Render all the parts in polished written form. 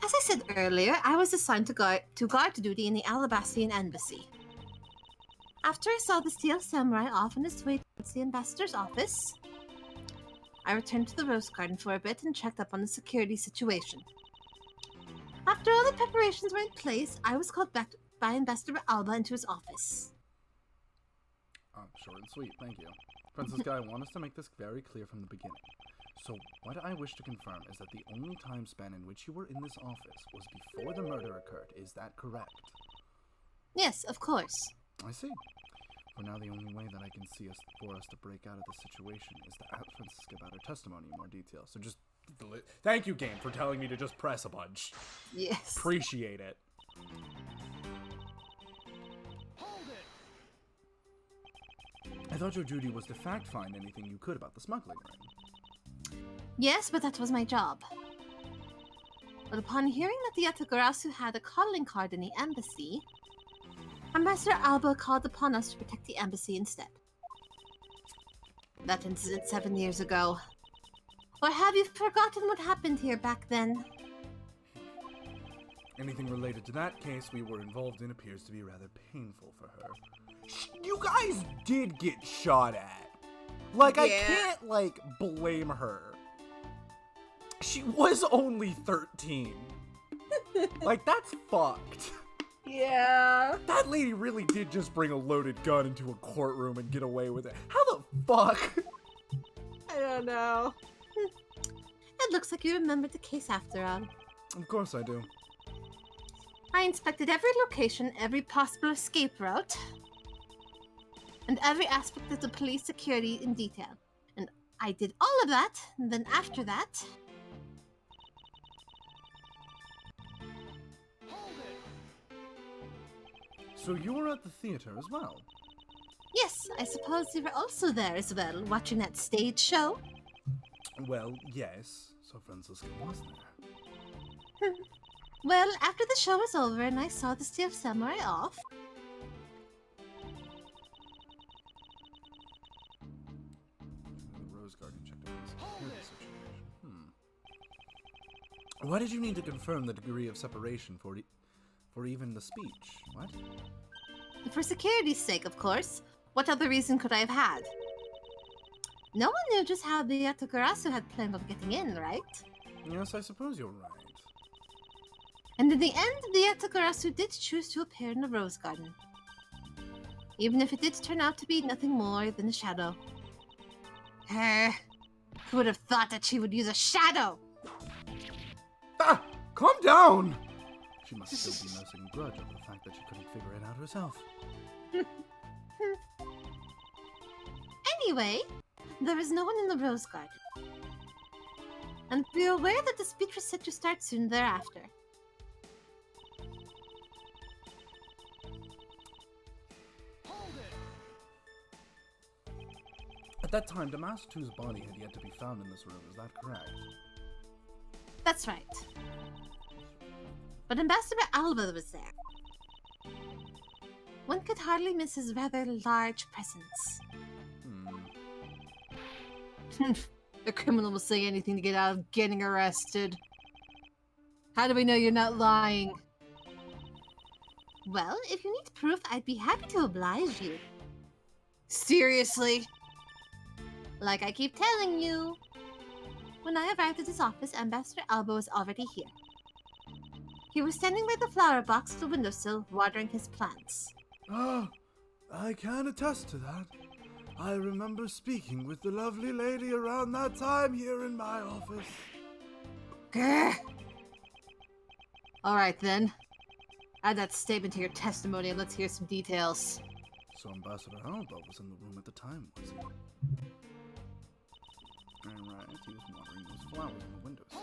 As I said earlier, I was assigned to guard duty in the Alabastrian embassy. After I saw the steel samurai off on his way towards the ambassador's office, I returned to the Rose Garden for a bit and checked up on the security situation. After all the preparations were in place, I was called back by Ambassador Alba into his office. Short and sweet, thank you. Princess Guy, I want us to make this very clear from the beginning. So, what I wish to confirm is that the only time span in which you were in this office was before the murder occurred. Is that correct? Yes, of course. I see. For now, the only way that I can see for us to break out of this situation is to ask Francisca about her testimony in more detail. So just thank you, game, for telling me to just press a bunch. Yes. Appreciate it. I thought your duty was to fact-find anything you could about the smuggling ring. Yes, but that was my job. But upon hearing that the Yatagarasu had a calling card in the embassy, Ambassador Alba called upon us to protect the embassy instead. That incident 7 years ago. Or have you forgotten what happened here back then? Anything related to that case we were involved in appears to be rather painful for her. You guys did get shot at. Like, yeah. I can't, like, blame her. She was only 13. Like, that's fucked. Yeah. That lady really did just bring a loaded gun into a courtroom and get away with it. How the fuck? I don't know. It looks like you remembered the case after all. Of course I do. I inspected every location, every possible escape route, and every aspect of the police security in detail. And I did all of that, and then after that... So you were at the theater as well? Yes, I suppose you were also there as well, watching that stage show? Well, yes. So Francisca was there. Well, after the show was over and I saw the Steel Samurai off... The Rose Garden checked out the security situation. Why did you need to confirm the degree of separation for even the speech? What? For security's sake, of course. What other reason could I have had? No one knew just how the Yatagarasu had planned on getting in, right? Yes, I suppose you're right. And in the end, the Yatagarasu did choose to appear in the Rose Garden. Even if it did turn out to be nothing more than a shadow. Who would have thought that she would use a shadow? Ah! Calm down! She must still be nursing a grudge over the fact that she couldn't figure it out herself. Anyway, there is no one in the Rose Garden. And be aware that the speech was set to start soon thereafter. At that time, Damastu's body had yet to be found in this room, is that correct? That's right. But Ambassador Alba was there. One could hardly miss his rather large presence. The criminal will say anything to get out of getting arrested. How do we know you're not lying? Well, if you need proof, I'd be happy to oblige you. Seriously? Like I keep telling you. When I arrived at his office, Ambassador Alba was already here. He was standing by the flower box at the windowsill, watering his plants. Ah, I can attest to that. I remember speaking with the lovely lady around that time here in my office. Grr. Alright then. Add that statement to your testimony and let's hear some details. So Ambassador Alba was in the room at the time, was he? Alright, he was watering those flowers on the windowsill.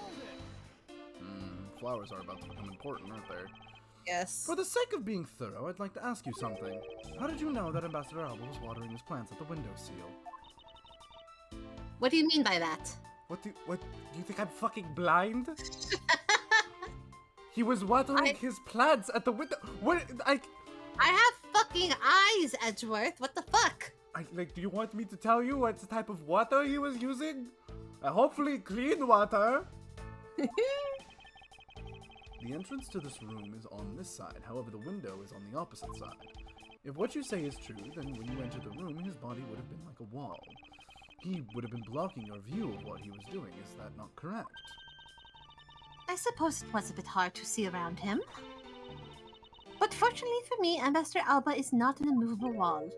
Flowers are about to become important, aren't they? Yes. For the sake of being thorough, I'd like to ask you something. How did you know that Ambassador Alba was watering his plants at the windowsill? What do you mean by that? What do you think I'm fucking blind? He was watering his plants at the window. I have fucking eyes, Edgeworth. What the fuck? Do you want me to tell you what type of water he was using? Hopefully clean water. The entrance to this room is on this side, however the window is on the opposite side. If what you say is true, then when you entered the room, his body would have been like a wall. He would have been blocking your view of what he was doing. Is that not correct? I suppose it was a bit hard to see around him. But fortunately for me, Ambassador Alba is not an immovable wall.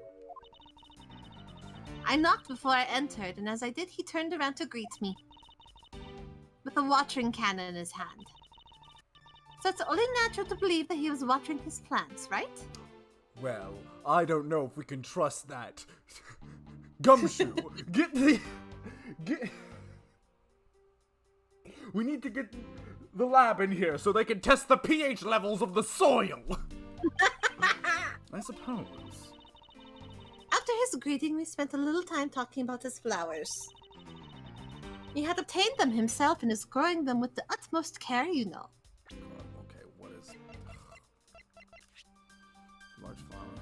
I knocked before I entered, and as I did, he turned around to greet me, with a watering can in his hand. So it's only natural to believe that he was watering his plants, right? Well, I don't know if we can trust that. Gumshoe, We need to get the lab in here so they can test the pH levels of the soil. I suppose. After his greeting, we spent a little time talking about his flowers. He had obtained them himself and is growing them with the utmost care, you know. God, okay, what is... Large flowers...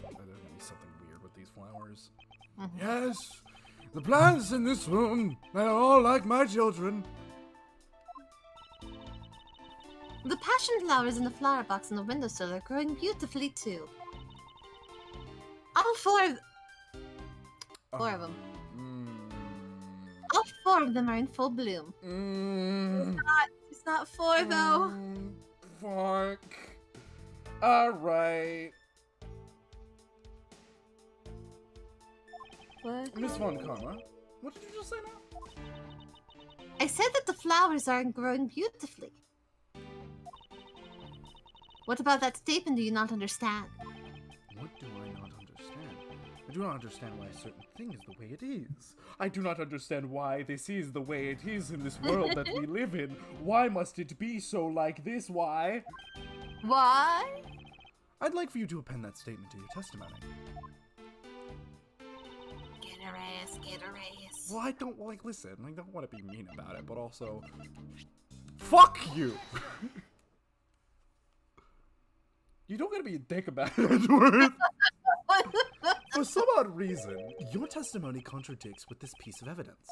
There's gonna be something weird with these flowers. Yes! The plants in this room, they are all like my children. The passion flowers in the flower box on the windowsill are growing beautifully too. All four of them. All four of them are in full bloom. It's not four though. Fuck. Alright. What? Miss Von Karma, what did you just say now? I said that the flowers are growing beautifully. What about that statement do you not understand? What do I not understand? I do not understand why a certain thing is the way it is. I do not understand why this is the way it is in this world that we live in. Why must it be so like this? Why? Why? I'd like for you to append that statement to your testimony. Get her ass, get her ass. Well, I don't, listen, I don't want to be mean about it, but also... Fuck you! You don't gotta be a dick about it, Edgeworth. For some odd reason, your testimony contradicts with this piece of evidence.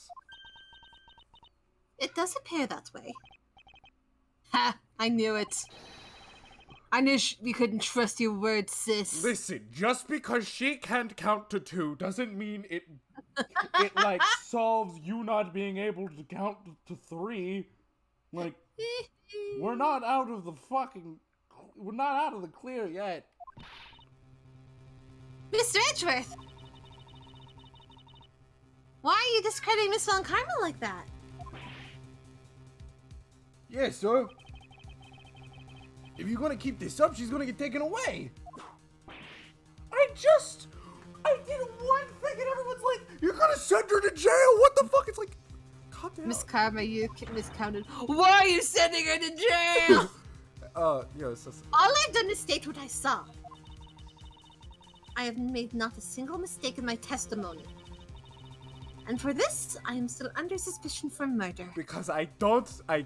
It does appear that way. Ha! I knew it. I knew you couldn't trust your words, sis. Listen, just because she can't count to 2 doesn't mean it solves you not being able to count to 3. Like, we're not out of the clear yet. Mr. Edgeworth! Why are you discrediting Miss Von Karma like that? Yeah, so... If you're gonna keep this up, she's gonna get taken away! I did one thing and everyone's like, you're gonna send her to jail? What the fuck? It's like, calm down. Miss Karma, you miscounted. Why are you sending her to jail? Yeah, so... All I've done is state what I saw. I have made not a single mistake in my testimony. And for this, I am still under suspicion for murder. Because I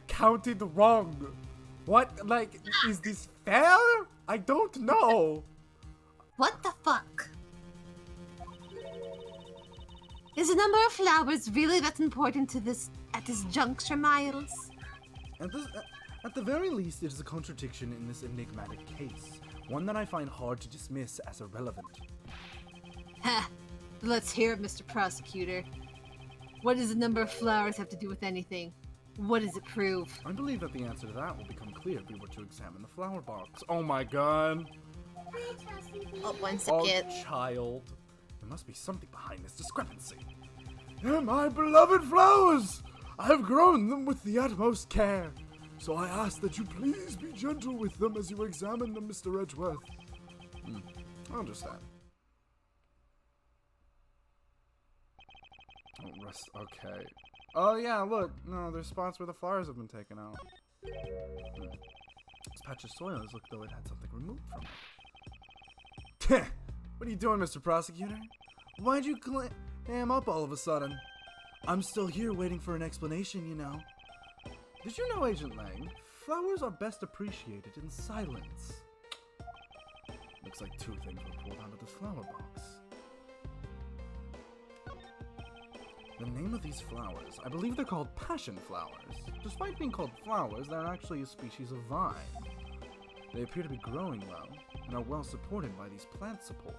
counted wrong. What, is this fair? I don't know. What the fuck? Is the number of flowers really that important at this juncture, Miles? At the very least, it is a contradiction in this enigmatic case. One that I find hard to dismiss as irrelevant. Ha! Let's hear it, Mr. Prosecutor. What does the number of flowers have to do with anything? What does it prove? I believe that the answer to that will become clear if we were to examine the flower box. Oh my god. Oh, one second. Oh, child. There must be something behind this discrepancy. They're my beloved flowers! I have grown them with the utmost care. So I ask that you please be gentle with them as you examine them, Mr. Edgeworth. I understand. Oh, rest. Okay. Oh, yeah, look. No, there's spots where the flowers have been taken out. This patch of soil looks though it had something removed from it. What are you doing, Mr. Prosecutor? Why'd you clam up all of a sudden? I'm still here waiting for an explanation, you know. Did you know, Agent Lang, flowers are best appreciated in silence? Looks like 2 things were pulled out of this flower box. The name of these flowers, I believe they're called passion flowers. Despite being called flowers, they're actually a species of vine. They appear to be growing well, and are well supported by these plant supports.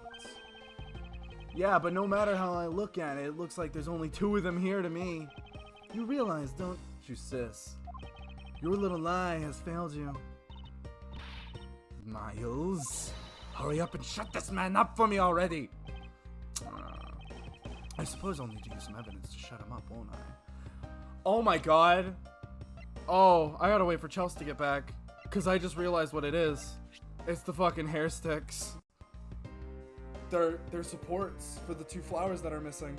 Yeah, but no matter how I look at it, it looks like there's only 2 of them here to me. You realize, don't you, sis? Your little lie has failed you. Miles, hurry up and shut this man up for me already! I suppose I'll need to use some evidence to shut him up, won't I? Oh my god! Oh, I gotta wait for Chelse to get back, because I just realized what it is. It's the fucking hair sticks. They're supports for the 2 flowers that are missing.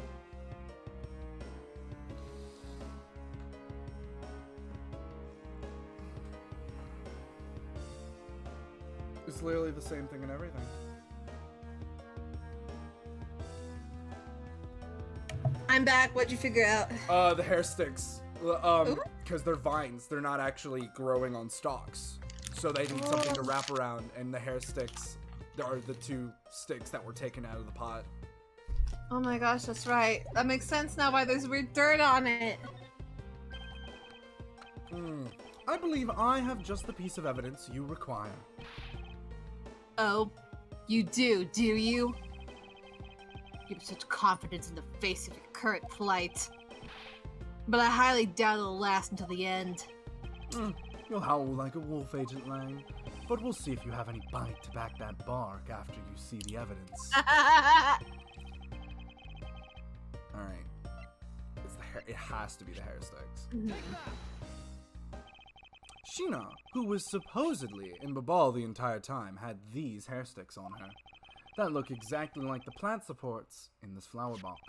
It's literally the same thing and everything. I'm back. What'd you figure out? The hair sticks. Because they're vines. They're not actually growing on stalks. So they need something to wrap around, and the hair sticks are the 2 sticks that were taken out of the pot. Oh my gosh, that's right. That makes sense now why there's weird dirt on it. I believe I have just the piece of evidence you require. Oh, you do you? You have such confidence in the face of your current plight. But I highly doubt it'll last until the end. You'll howl like a wolf, Agent Lang. But we'll see if you have any bite to back that bark after you see the evidence. Alright. It's the hair. It has to be the hair sticks. Sheena, who was supposedly in Babal the entire time, had these hair sticks on her. That look exactly like the plant supports in this flower box.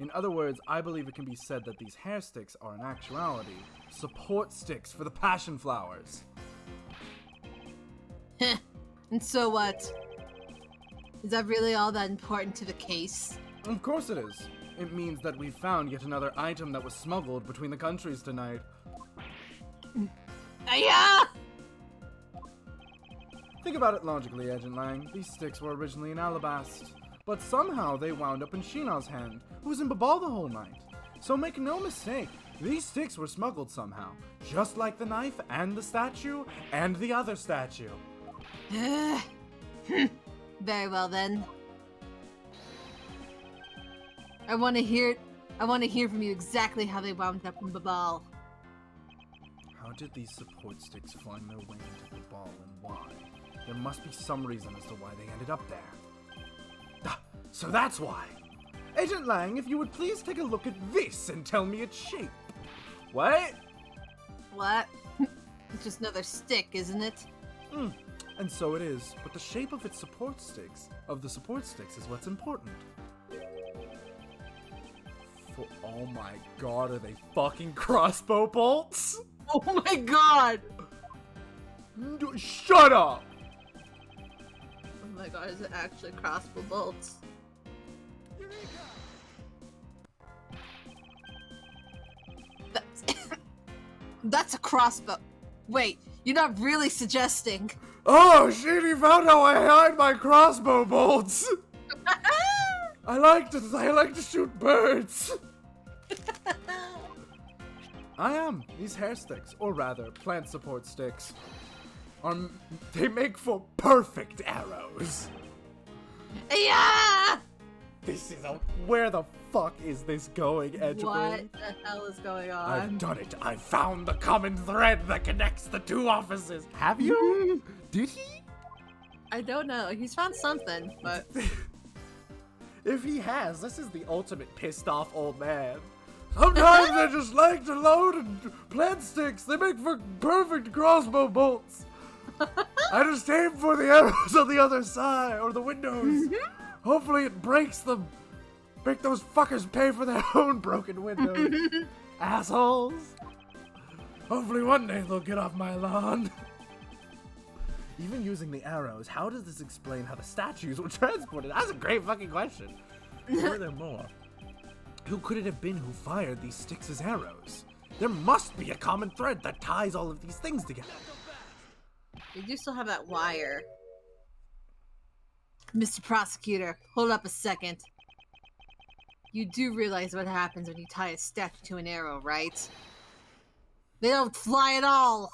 In other words, I believe it can be said that these hair sticks are in actuality support sticks for the passion flowers. And so what? Is that really all that important to the case? Of course it is. It means that we found yet another item that was smuggled between the countries tonight. Yeah! Think about it logically, Agent Lang. These sticks were originally in Alabast, but somehow they wound up in Sheena's hand, who was in Babal the whole night. So make no mistake, these sticks were smuggled somehow, just like the knife and the statue and the other statue. Very well then. I want to hear from you exactly how they wound up in Babal. How did these support sticks find their way into Babal and why? There must be some reason as to why they ended up there. So that's why! Agent Lang, if you would please take a look at this and tell me its shape. What? What? It's just another stick, isn't it? And so it is, but the shape of its support sticks, is what's important. Oh my god, are they fucking crossbow bolts? Oh my god! Shut up! Oh my god, is it actually crossbow bolts? That's a crossbow. Wait, you're not really suggesting. Oh shit, he found how I hide my crossbow bolts! I like to shoot birds! These hair sticks, or rather, plant support sticks, they make for perfect arrows. Yeah! Where the fuck is this going, Edgeworth? What the hell is going on? I've done it. I found the common thread that connects the 2 offices. Have you? Did he? I don't know. He's found something, but... If he has, this is the ultimate pissed off old man. Sometimes I just like to load and plant sticks. They make for perfect crossbow bolts. I just aim for the arrows on the other side, or the windows. Hopefully it breaks them. Make those fuckers pay for their own broken windows. Assholes. Hopefully one day they'll get off my lawn. Even using the arrows, how does this explain how the statues were transported? That's a great fucking question. Were there more? Who could it have been who fired these sticks as arrows? There must be a common thread that ties all of these things together. We do still have that wire. Mr. Prosecutor, hold up a second. You do realize what happens when you tie a statue to an arrow, right? They don't fly at all!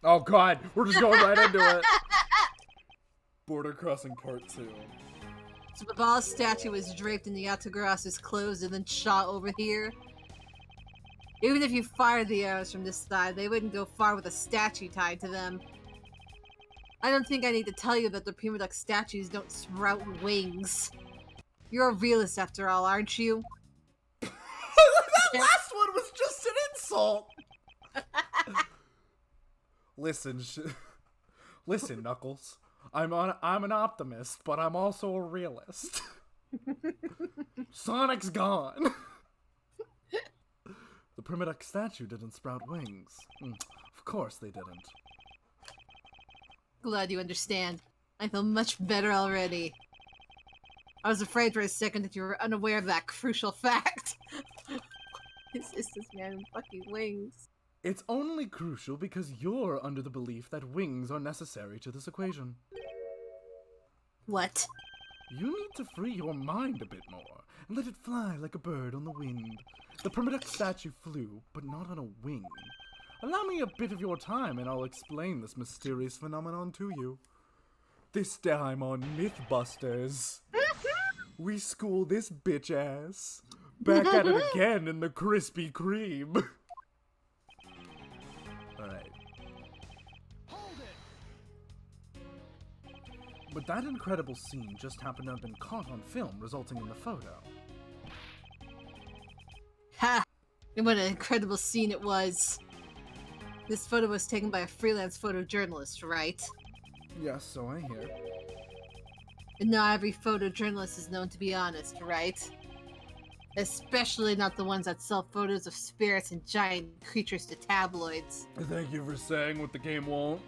Oh god, we're just going right into it. Border Crossing Part 2. So if Babal's statue was draped in the Yatagaras's clothes and then shot over here, even if you fired the arrows from this side, they wouldn't go far with a statue tied to them. I don't think I need to tell you that the Prima Duck statues don't sprout wings. You're a realist after all, aren't you? That last one was just an insult! Listen, Knuckles. I'm an optimist, but I'm also a realist. Sonic's gone. The Prima Duck statue didn't sprout wings. Of course they didn't. Glad you understand. I feel much better already. I was afraid for a second that you were unaware of that crucial fact. Is this man with fucking wings? It's only crucial because you're under the belief that wings are necessary to this equation. What? You need to free your mind a bit more, and let it fly like a bird on the wind. The Prima Duck statue flew, but not on a wing. Allow me a bit of your time, and I'll explain this mysterious phenomenon to you. This time on Mythbusters, we school this bitch ass. Back at it again in the Krispy Kreme. Alright. But that incredible scene just happened to have been caught on film, resulting in the photo. Ha! And what an incredible scene it was. This photo was taken by a freelance photojournalist, right? Yes, so I hear. And not every photojournalist is known to be honest, right? Especially not the ones that sell photos of spirits and giant creatures to tabloids. Thank you for saying what the game won't.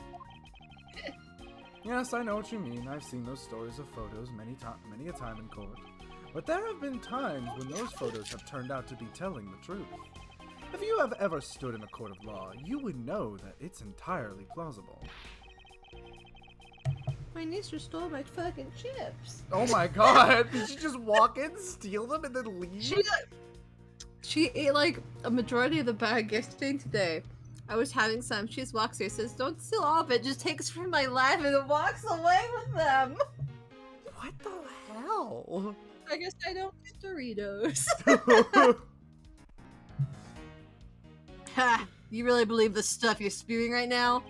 Yes, I know what you mean. I've seen those stories of photos many a time in court. But there have been times when those photos have turned out to be telling the truth. If you have ever stood in a court of law, you would know that it's entirely plausible. My niece just stole my fucking chips. Oh my god! Did she just walk in, steal them, and then leave? She ate like a majority of the bag yesterday and today. I was having some. She just walks here, says, "Don't steal all of it, just takes from my life," and then walks away with them. What the hell? I guess I don't get Doritos. Ha! You really believe the stuff you're spewing right now?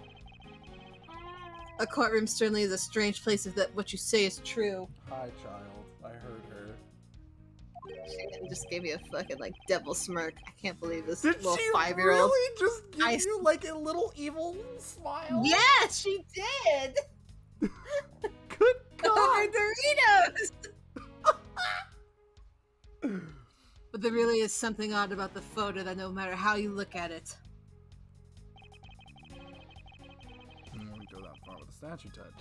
A courtroom certainly is a strange place if that what you say is true. Hi, child. I heard her. She just gave me a fucking like devil smirk. I can't believe this Did little she 5-year-old. really just give you like a little evil smile? Yes, she did. Good God. Over Doritos. But there really is something odd about the photo that no matter how you look at it. We go that far with the statue type.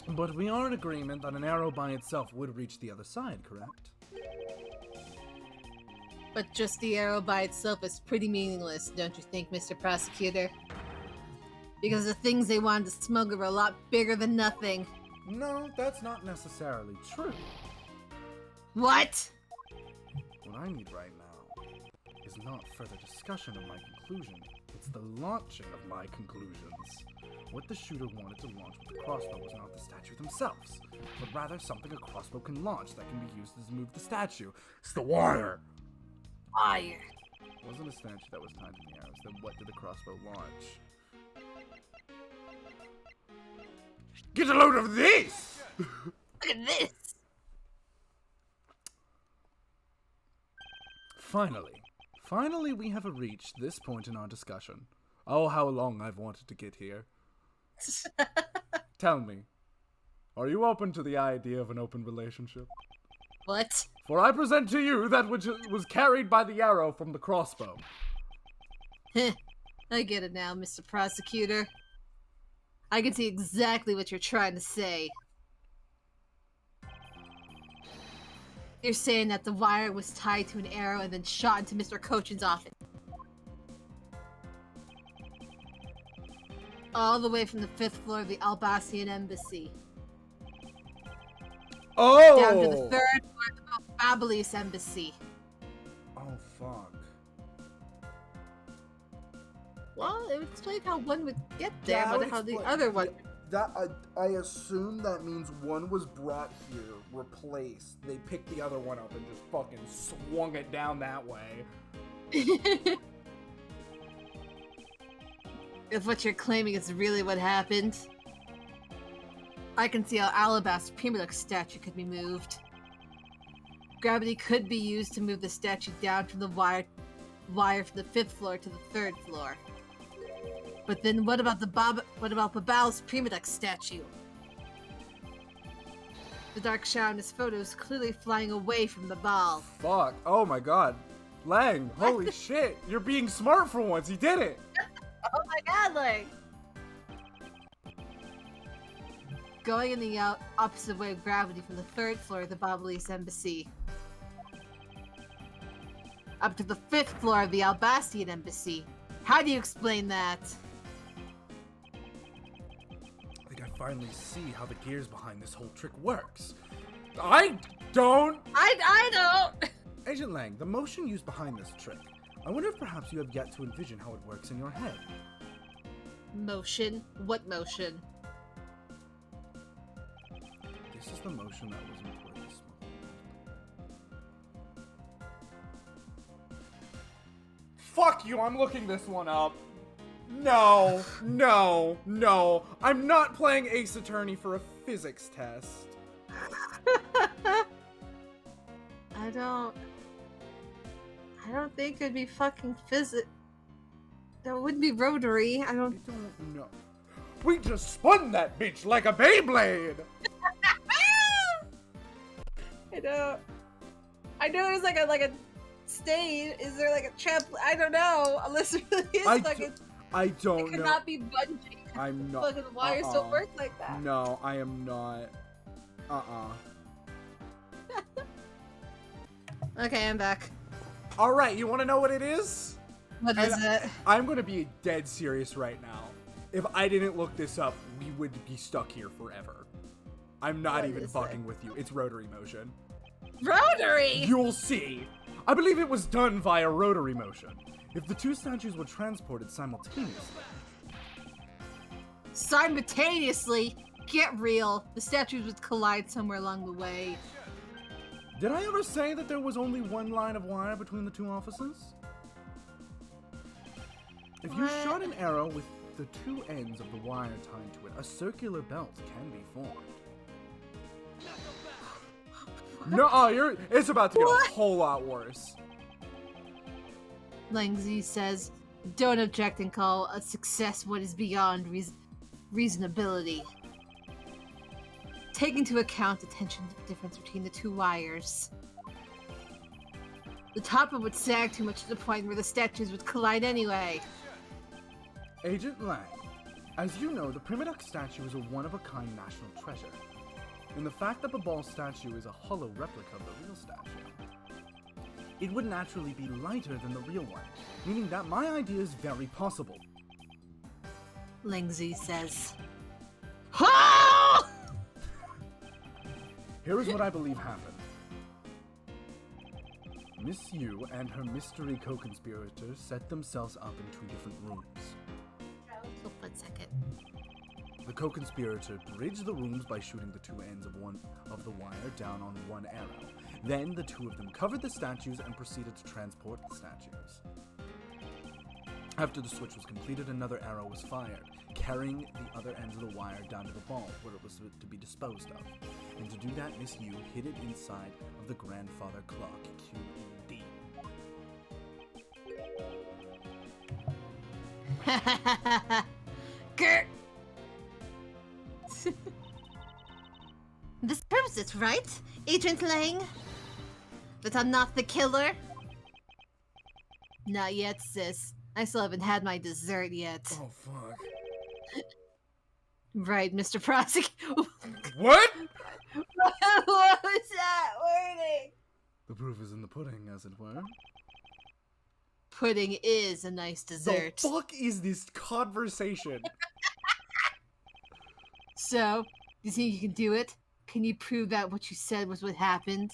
But we are in agreement that an arrow by itself would reach the other side, correct? But just the arrow by itself is pretty meaningless, don't you think, Mr. Prosecutor? Because the things they wanted to smuggle are a lot bigger than nothing. No, that's not necessarily true. What? What I need right now is not further discussion of my conclusion. It's the launching of my conclusions. What the shooter wanted to launch with the crossbow was not the statue themselves, but rather something a crossbow can launch that can be used to move the statue. It's the wire! Fire. It wasn't a statue that was tied to the arrows. Then what did the crossbow launch? Get a load of this! Look at this! Finally we have reached this point in our discussion. Oh, how long I've wanted to get here. Tell me, are you open to the idea of an open relationship? What? For I present to you that which was carried by the arrow from the crossbow. I get it now, Mr. Prosecutor. I can see exactly what you're trying to say. You're saying that the wire was tied to an arrow and then shot into Mr. Cochin's office. All the way from the 5th floor of the Albacian Embassy. Down to the Oh! third floor of Babyliss Embassy. Oh, fuck. Well, it would explain how one would get there, Yeah, but how the other one... That I assume that means one was brought here, replaced. They picked the other one up and just fucking swung it down that way. If what you're claiming is really what happened, I can see how Alabaster Primalux statue could be moved. Gravity could be used to move the statue down from the wire from the 5th floor to the 3rd floor. But then what about Babal's Primadux statue? The dark shadow in his photo is clearly flying away from Babal. Fuck. Oh my god. Lang, holy shit. You're being smart for once. He did it. Oh my god, Lang! Going in the opposite way of gravity from the 3rd floor of the Babyliss Embassy up to the 5th floor of the Albastian Embassy. How do you explain that? I think I finally see how the gears behind this whole trick works. I don't! I don't! Agent Lang, the motion used behind this trick. I wonder if perhaps you have yet to envision how it works in your head. Motion? What motion? This is the motion that was in place. Fuck you, I'm looking this one up. No, no, no. I'm not playing Ace Attorney for a physics test. I don't think it'd be fucking physics. That wouldn't be rotary. I don't know. We just spun that bitch like a Beyblade! I know there's like a stain. Is there like a tramp? I don't know. Unless it really is I don't know. It could not be bungee. I'm not. Fucking wires don't work like that. No, I am not. Okay, I'm back. Alright, you wanna know what it is? What is it? I'm gonna be dead serious right now. If I didn't look this up, we would be stuck here forever. I'm not even fucking with you. It's rotary motion. Rotary? You'll see. I believe it was done via rotary motion. If the two statues were transported simultaneously. Simultaneously? Get real. The statues would collide somewhere along the way. Did I ever say that there was only one line of wire between the two offices? If you shot an arrow with the two ends of the wire tied to it, a circular belt can be formed. No, it's about to get a whole lot worse. Langzy says, don't object and call a success what is beyond reasonability. Take into account the tension difference between the two wires. The top one would sag too much to the point where the statues would collide anyway. Agent Lang, as you know, the Primadux statue is a one-of-a-kind national treasure. And the fact that the ball statue is a hollow replica of the real statue, it would naturally be lighter than the real one, meaning that my idea is very possible. Langzy says, ha! Here is what I believe happened. Miss Yu and her mystery co-conspirators set themselves up in two different rooms. Oh, 1 second. The co-conspirator bridged the rooms by shooting the two ends of the wire down on one arrow. Then the two of them covered the statues and proceeded to transport the statues. After the switch was completed, another arrow was fired, carrying the other ends of the wire down to the ball, where it was to be disposed of. And to do that, Miss Yu hid it inside of the grandfather clock, QED. Grr. This proves it, right, Agent Lang? That I'm not the killer? Not yet, sis. I still haven't had my dessert yet. Oh, fuck. Right, Mr. Prosecutor. What? What was that wording? The proof is in the pudding, as it were. Pudding is a nice dessert. The fuck is this conversation? So, you think you can do it? Can you prove that what you said was what happened?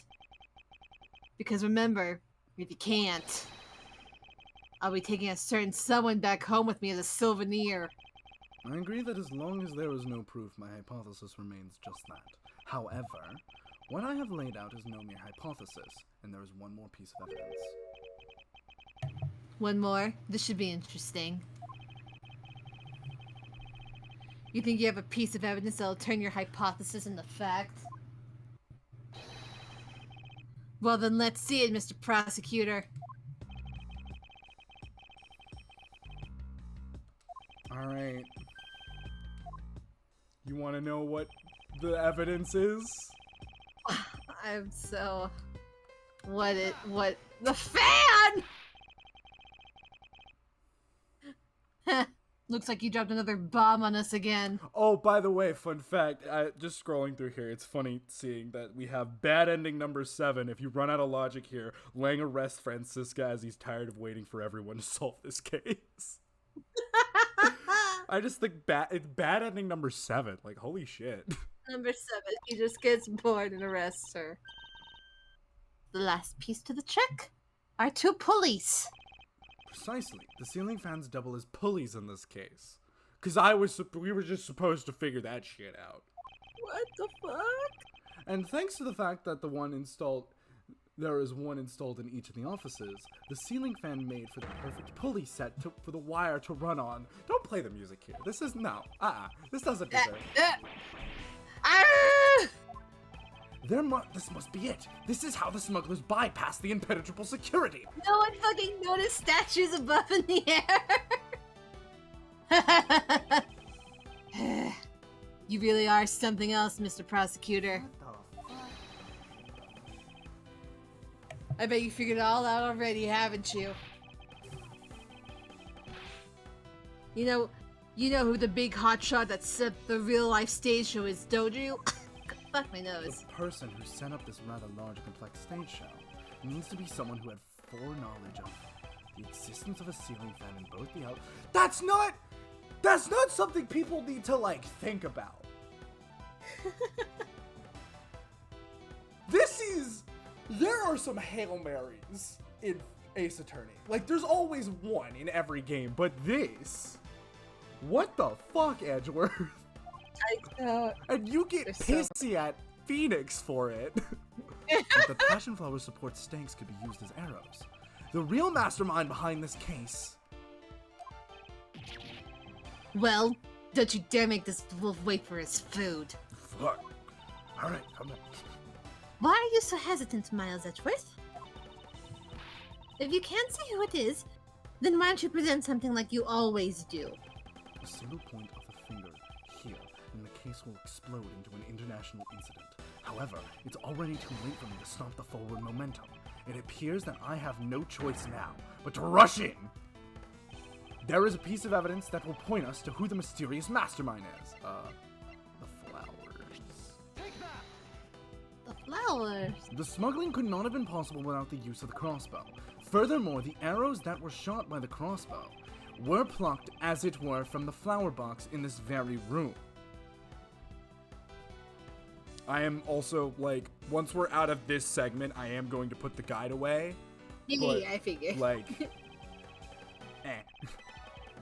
Because remember, if you can't, I'll be taking a certain someone back home with me as a souvenir. I agree that as long as there is no proof, my hypothesis remains just that. However, what I have laid out is no mere hypothesis, and there is one more piece of evidence. One more? This should be interesting. You think you have a piece of evidence that'll turn your hypothesis into fact? Well then, let's see it, Mr. Prosecutor. Alright. You want to know what the evidence is? I'm so... What? The fan! Looks like you dropped another bomb on us again. Oh, by the way, fun fact, just scrolling through here, it's funny seeing that we have bad ending number 7. If you run out of logic here, Lang arrests Francisca as he's tired of waiting for everyone to solve this case. I just think it's bad ending number 7. Like, holy shit. Number 7, he just gets bored and arrests her. The last piece to the trick are 2 pulleys. Precisely. The ceiling fans double as pulleys in this case. Because we were just supposed to figure that shit out. What the fuck? And thanks to the fact that there is one installed in each of the offices, the ceiling fan made for the perfect pulley set for the wire to run on. Don't play the music here. This is, no. This doesn't deserve This must be it. This is how the smugglers bypass the impenetrable security. No one fucking noticed statues above in the air. You really are something else, Mr. Prosecutor. What the fuck? I bet you figured it all out already, haven't you? You know who the big hotshot that set the real-life stage show is, don't you? Fuck my nose. The person who set up this rather large, complex stage show needs to be someone who had foreknowledge of the existence of a ceiling fan in both the out. That's not something people need to, like, think about. There are some Hail Marys in Ace Attorney. Like, there's always one in every game, but this... What the fuck, Edgeworth? I know. And you get pissy at Phoenix for it. But the passion flower support stakes could be used as arrows. The real mastermind behind this case... Well, don't you dare make this wolf wait for his food. Fuck. Alright, come on. Why are you so hesitant, Miles Edgeworth? If you can't see who it is, then why don't you present something like you always do? A single point of the finger here, and the case will explode into an international incident. However, it's already too late for me to stop the forward momentum. It appears that I have no choice now, but to rush in! There is a piece of evidence that will point us to who the mysterious mastermind is. The flowers. The flowers? The smuggling could not have been possible without the use of the crossbow. Furthermore, the arrows that were shot by the crossbow were plucked, as it were, from the flower box in this very room. I am also, like, once we're out of this segment, I am going to put the guide away. Yeah, I figured. Like,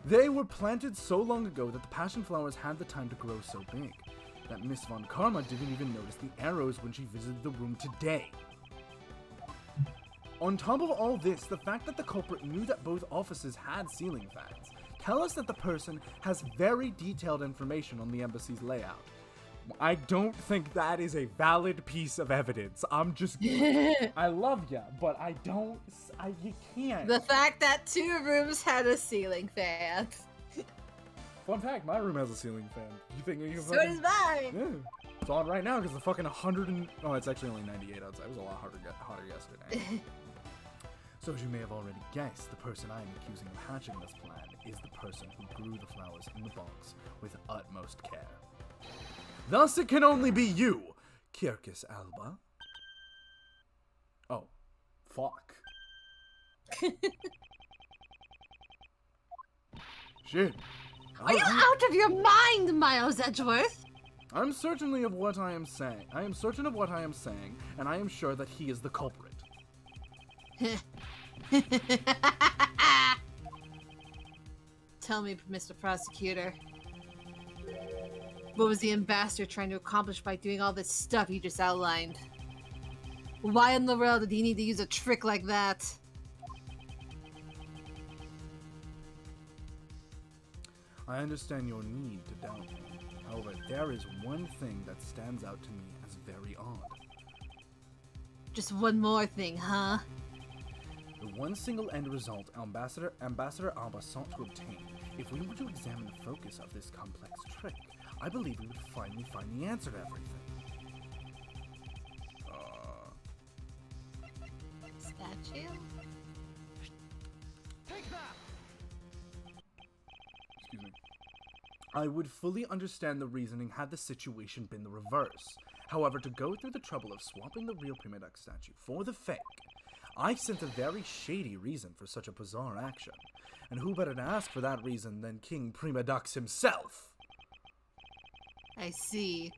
They were planted so long ago that the passion flowers had the time to grow so big that Miss Von Karma didn't even notice the arrows when she visited the room today. On top of all this, the fact that the culprit knew that both offices had ceiling fans tell us that the person has very detailed information on the embassy's layout. I don't think that is a valid piece of evidence. I'm just... I love ya, but you can't. The fact that 2 rooms had a ceiling fan. Fun fact, my room has a ceiling fan. You think you can So does mine! Yeah. It's on right now because the fucking 100 and... Oh, it's actually only 98 outside. It was a lot hotter yesterday. So as you may have already guessed, the person I am accusing of hatching this plan is the person who grew the flowers in the box with utmost care. Thus it can only be you, Kirkus Alba. Oh, fuck. Shit. Are you out of your mind, Miles Edgeworth? I'm certainly of what I am saying. I am certain of what I am saying, and I am sure that he is the culprit. Tell me, Mr. Prosecutor. What was the ambassador trying to accomplish by doing all this stuff you just outlined? Why in the world did he need to use a trick like that? I understand your need to doubt me. However, there is one thing that stands out to me as very odd. Just one more thing, huh? The one single end result Ambassador Alba sought to obtain. If we were to examine the focus of this complex trick, I believe we would finally find the answer to everything. Statue? Take that! Excuse me. I would fully understand the reasoning had the situation been the reverse. However, to go through the trouble of swapping the real Prima Duck statue for the fake, I sense a very shady reason for such a bizarre action. And who better to ask for that reason than King Prima Dux himself? I see.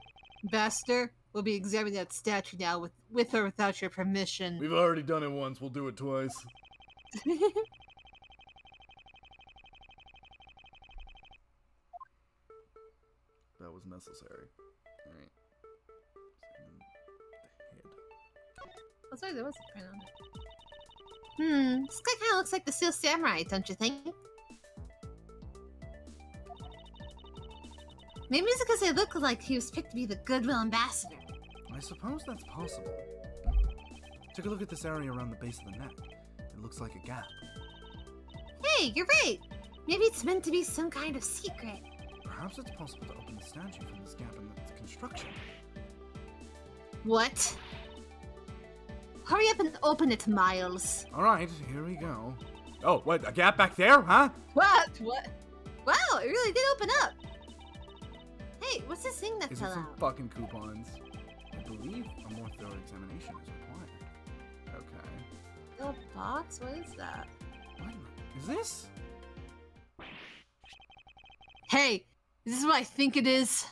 Ambassador, we'll be examining that statue now with or without your permission. We've already done it once, we'll do it twice. That was necessary. Alright. The head. Oh, sorry, there was a print on it. This guy kind of looks like the Steel Samurai, don't you think? Maybe it's because it looked like he was picked to be the Goodwill Ambassador. I suppose that's possible. Take a look at this area around the base of the neck. It looks like a gap. Hey, you're right! Maybe it's meant to be some kind of secret. Perhaps it's possible to open the statue from this gap in the construction. What? Hurry up and open it, Miles. Alright, here we go. Oh, what? A gap back there, huh? What? What? Wow, it really did open up! Hey, what's this thing that Is fell it some out? fucking coupons? I believe a more thorough examination is required. Okay. The box? What is that? What is this? Hey, is this what I think it is?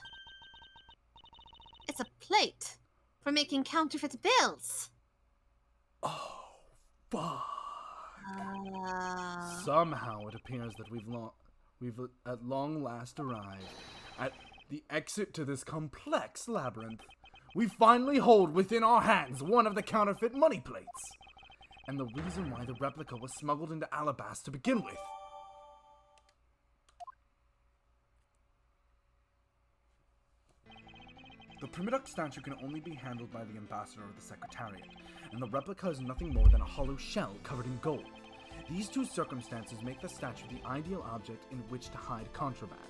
It's a plate for making counterfeit bills. Oh, fuck. Somehow it appears that we've at long last arrived at the exit to this complex labyrinth. We finally hold within our hands one of the counterfeit money plates. And the reason why the replica was smuggled into Alabasta to begin with. The Primiduck statue can only be handled by the ambassador or the secretariat, and the replica is nothing more than a hollow shell covered in gold. These two circumstances make the statue the ideal object in which to hide contraband.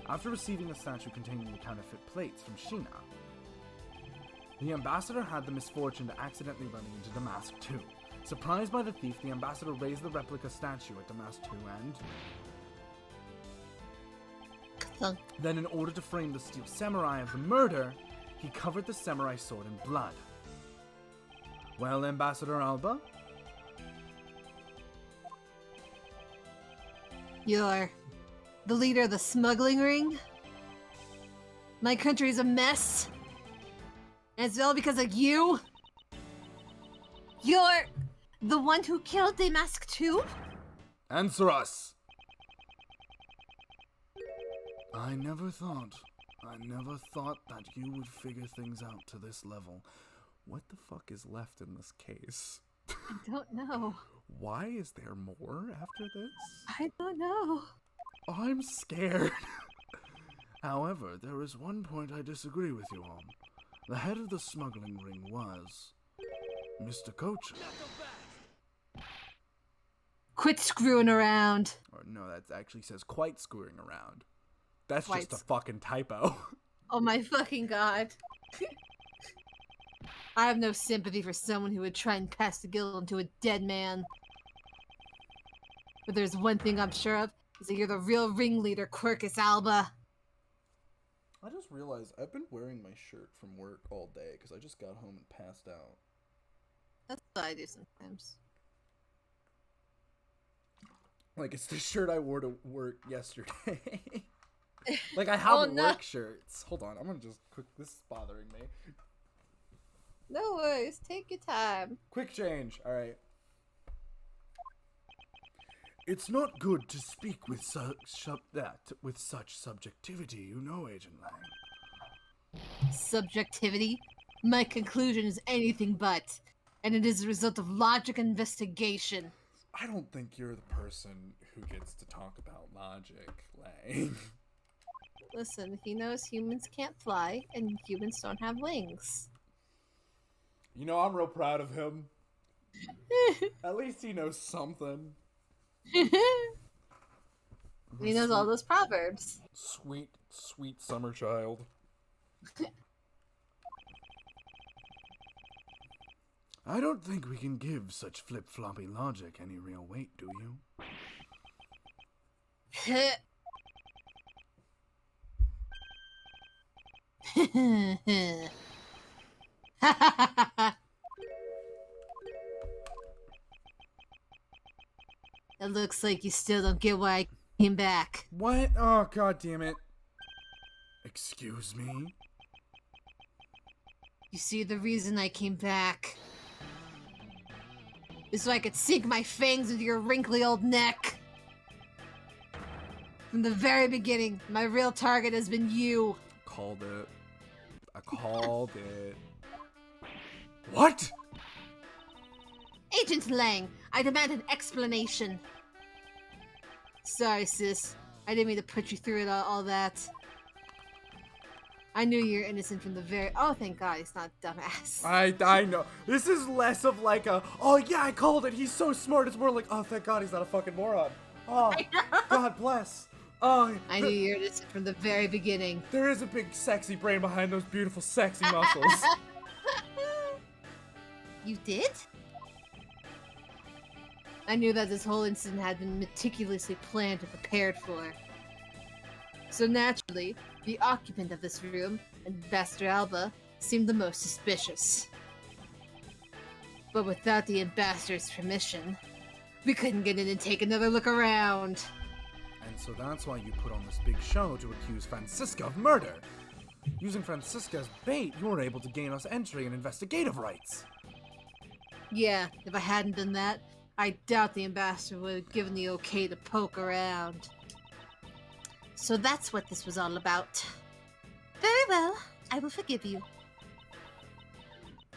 After receiving the statue containing the counterfeit plates from Sheena, the ambassador had the misfortune to accidentally run into Damask II. Surprised by the thief, the ambassador raised the replica statue at Damask II and... Then, in order to frame the Steel Samurai of the murder, he covered the samurai sword in blood. Well, Ambassador Alba? You're the leader of the smuggling ring? My country's a mess? And it's all because of you? You're the one who killed Damask too? Answer us! I never thought that you would figure things out to this level. What the fuck is left in this case? I don't know. Why is there more after this? I don't know. I'm scared. However, there is one point I disagree with you on. The head of the smuggling ring was Mr. Coach. Quit screwing around. Or no, that actually says quite screwing around. That's Quite. just a fucking typo. Oh my fucking god. I have no sympathy for someone who would try and pass the guilt onto a dead man. But there's one thing I'm sure of, is that you're the real ringleader, Quercus Alba. I just realized I've been wearing my shirt from work all day because I just got home and passed out. That's what I do sometimes. Like, it's the shirt I wore to work yesterday. Like, I have Oh, no. work shirts. Hold on, I'm gonna just quick. This is bothering me. No worries. Take your time. Quick change. All right. It's not good to speak with such subjectivity, you know, Agent Lang. Subjectivity? My conclusion is anything but, and it is a result of logic investigation. I don't think you're the person who gets to talk about logic, Lang. Listen, he knows humans can't fly, and humans don't have wings. You know, I'm real proud of him. At least he knows something. He knows all those proverbs. Sweet, sweet summer child. I don't think we can give such flip-floppy logic any real weight, do you? It looks like you still don't get why I came back. What? Oh, god damn it. Excuse me? You see, the reason I came back is so I could sink my fangs into your wrinkly old neck. From the very beginning, my real target has been you. Called it. I called it. What? Agent Lang, I demand an explanation. Sorry, sis. I didn't mean to put you through all that. I knew you're innocent from the very— Oh, thank God, he's not a dumbass. I know. This is less of like a, oh yeah, I called it, he's so smart. It's more like, oh, thank God he's not a fucking moron. Oh, God bless. Oh, I knew you were innocent from the very beginning. There is a big sexy brain behind those beautiful sexy muscles. You did? I knew that this whole incident had been meticulously planned and prepared for. So naturally, the occupant of this room, Ambassador Alba, seemed the most suspicious. But without the Ambassador's permission, we couldn't get in and take another look around. And so that's why you put on this big show to accuse Francisca of murder. Using Francisca as bait, you were able to gain us entry and investigative rights. Yeah, if I hadn't done that, I doubt the Ambassador would have given the okay to poke around. So that's what this was all about. Very well, I will forgive you.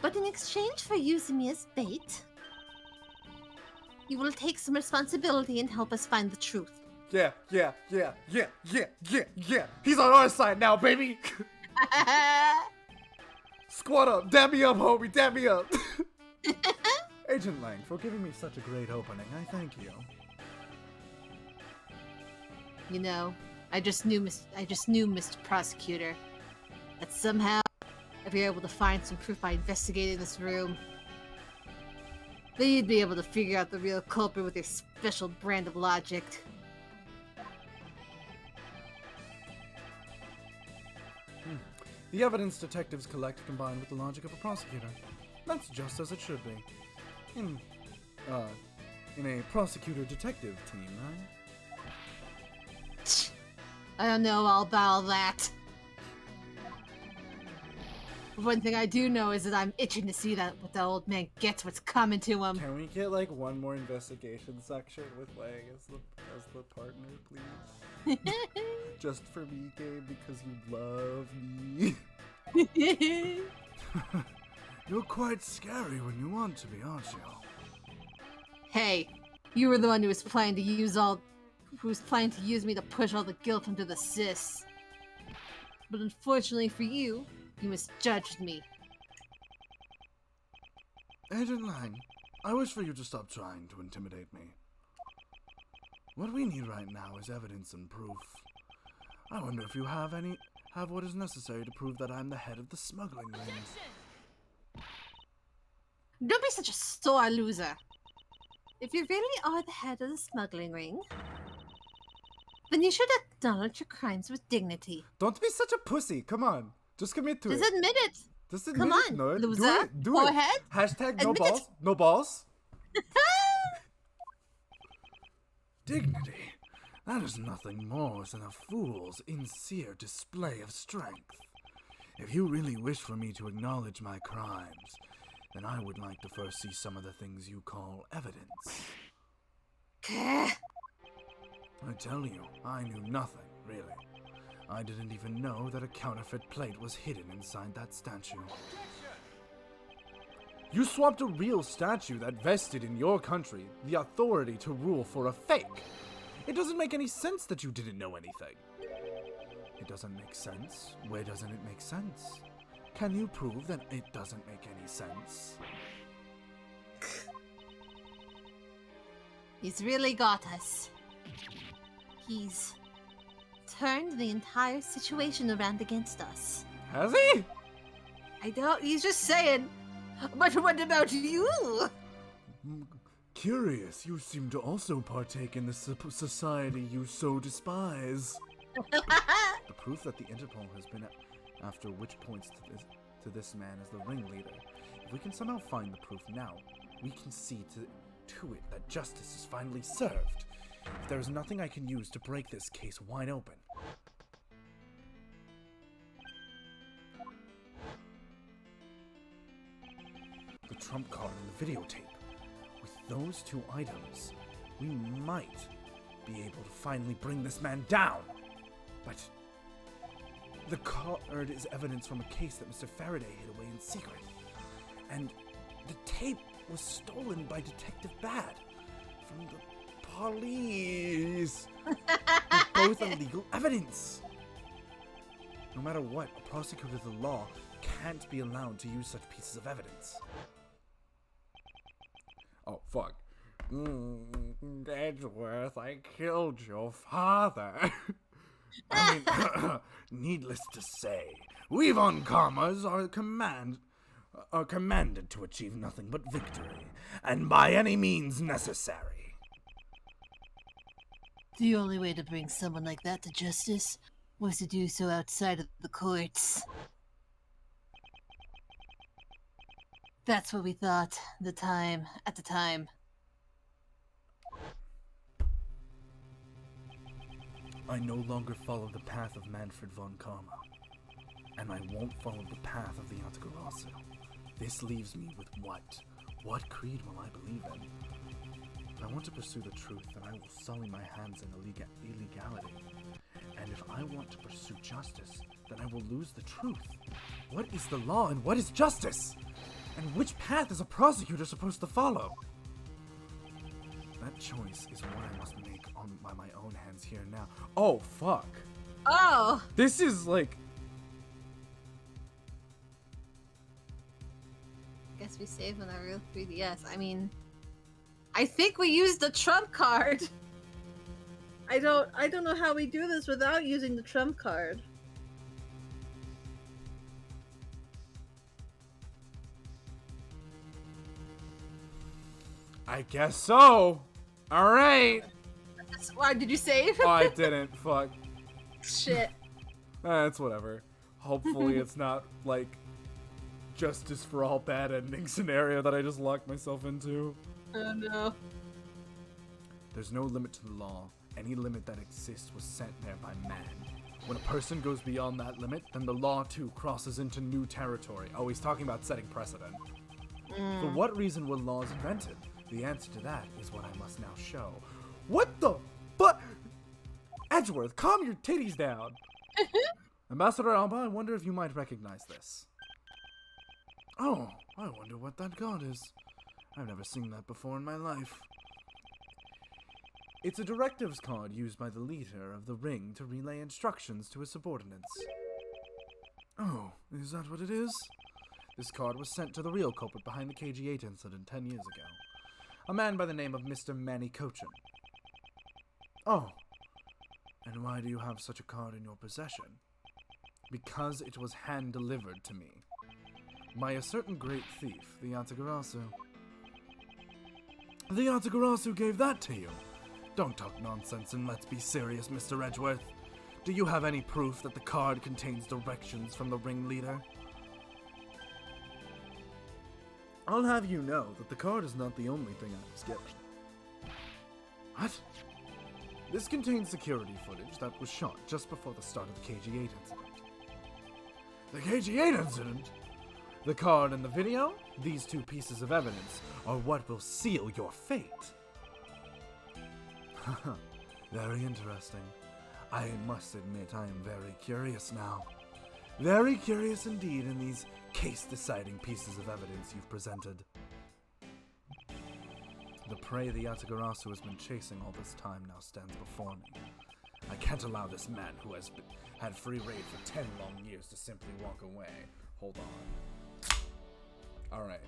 But in exchange for using me as bait, you will take some responsibility and help us find the truth. Yeah. He's on our side now, baby. Squat up. Dab me up, homie. Dab me up. Agent Lang, for giving me such a great opening, I thank you. You know, I just knew, Mr. Prosecutor, that somehow, if you're able to find some proof by investigating this room, then you'd be able to figure out the real culprit with your special brand of logic. The evidence detectives collect combined with the logic of a prosecutor. That's just as it should be. In a prosecutor-detective team, right? I don't know all about all that. But one thing I do know is that I'm itching to see that what the old man gets what's coming to him. Can we get like one more investigation section with Lang as the partner, please? Just for me, Gabe, because you love me. You're quite scary when you want to be, aren't you? Hey, you were the one who was planning to use me to push all the guilt onto the sis. But unfortunately for you, you misjudged me. Agent Lang, I wish for you to stop trying to intimidate me. What we need right now is evidence and proof. I wonder if you have what is necessary to prove that I'm the head of the smuggling ring. Don't be such a sore loser. If you really are the head of the smuggling ring, then you should acknowledge your crimes with dignity. Don't be such a pussy. Come on. Just commit to it. Just admit it. Just admit Come it. on, No, loser. Do Go it. ahead. Hashtag no Admit balls. it. No balls. Dignity. That is nothing more than a fool's insincere display of strength. If you really wish for me to acknowledge my crimes, then I would like to first see some of the things you call evidence. I tell you, I knew nothing, really. I didn't even know that a counterfeit plate was hidden inside that statue. You swapped a real statue that vested in your country the authority to rule for a fake. It doesn't make any sense that you didn't know anything. It doesn't make sense? Where doesn't it make sense? Can you prove that it doesn't make any sense? He's really got us. He's turned the entire situation around against us. Has he? I don't. He's just saying. But what about you? Curious, you seem to also partake in the society you so despise. The proof that the Interpol has been after which points to this man as the ringleader. If we can somehow find the proof now, we can see to it that justice is finally served. If there is nothing I can use to break this case wide open. The trump card and the videotape. With those two items, we might be able to finally bring this man down. But the card is evidence from a case that Mr. Faraday hid away in secret. And the tape was stolen by Detective Bad from the police. They're both illegal evidence. No matter what, a prosecutor of the law can't be allowed to use such pieces of evidence. Oh, fuck. Edgeworth, I killed your father. I mean, needless to say, we Von Karmas are commanded to achieve nothing but victory, and by any means necessary. The only way to bring someone like that to justice was to do so outside of the courts. That's what we thought at the time. I no longer follow the path of Manfred von Karma, and I won't follow the path of the Antagarasu. This leaves me with what? What creed will I believe in? If I want to pursue the truth, then I will sully my hands in illegality. And if I want to pursue justice, then I will lose the truth. What is the law and what is justice? And which path is a prosecutor supposed to follow? That choice is what I must make by my own hands here and now. Oh, fuck. Oh! This is like... Guess we saved on our real 3DS. I mean, I think we used the trump card. I don't know how we do this without using the trump card. I guess so. All right. Why did you save? Oh, I didn't. Fuck. Shit. It's whatever. Hopefully it's not like justice for all bad ending scenario that I just locked myself into. Oh no. There's no limit to the law. Any limit that exists was set there by man. When a person goes beyond that limit, then the law too crosses into new territory. Oh, he's talking about setting precedent. For what reason were laws invented? The answer to that is what I must now show. What the fuck? Edgeworth, calm your titties down. Ambassador Alba, I wonder if you might recognize this. Oh, I wonder what that god is. I've never seen that before in my life. It's a directives card used by the leader of the ring to relay instructions to his subordinates. Oh, is that what it is? This card was sent to the real culprit behind the KG-8 incident 10 years ago. A man by the name of Mr. Manny Cochin. Oh, and why do you have such a card in your possession? Because it was hand-delivered to me. By a certain great thief, the Antagarasu. The Antagarasu gave that to you? Don't talk nonsense and let's be serious, Mr. Edgeworth. Do you have any proof that the card contains directions from the ringleader? I'll have you know that the card is not the only thing I was given. What? This contains security footage that was shot just before the start of the KG-8 incident. The KG-8 incident? The card and the video? These two pieces of evidence are what will seal your fate. Very interesting. I must admit I am very curious now. Very curious indeed in these case-deciding pieces of evidence you've presented. The prey the Yatagarasu has been chasing all this time now stands before me. I can't allow this man who has had free reign for 10 long years to simply walk away. Hold on. Alright.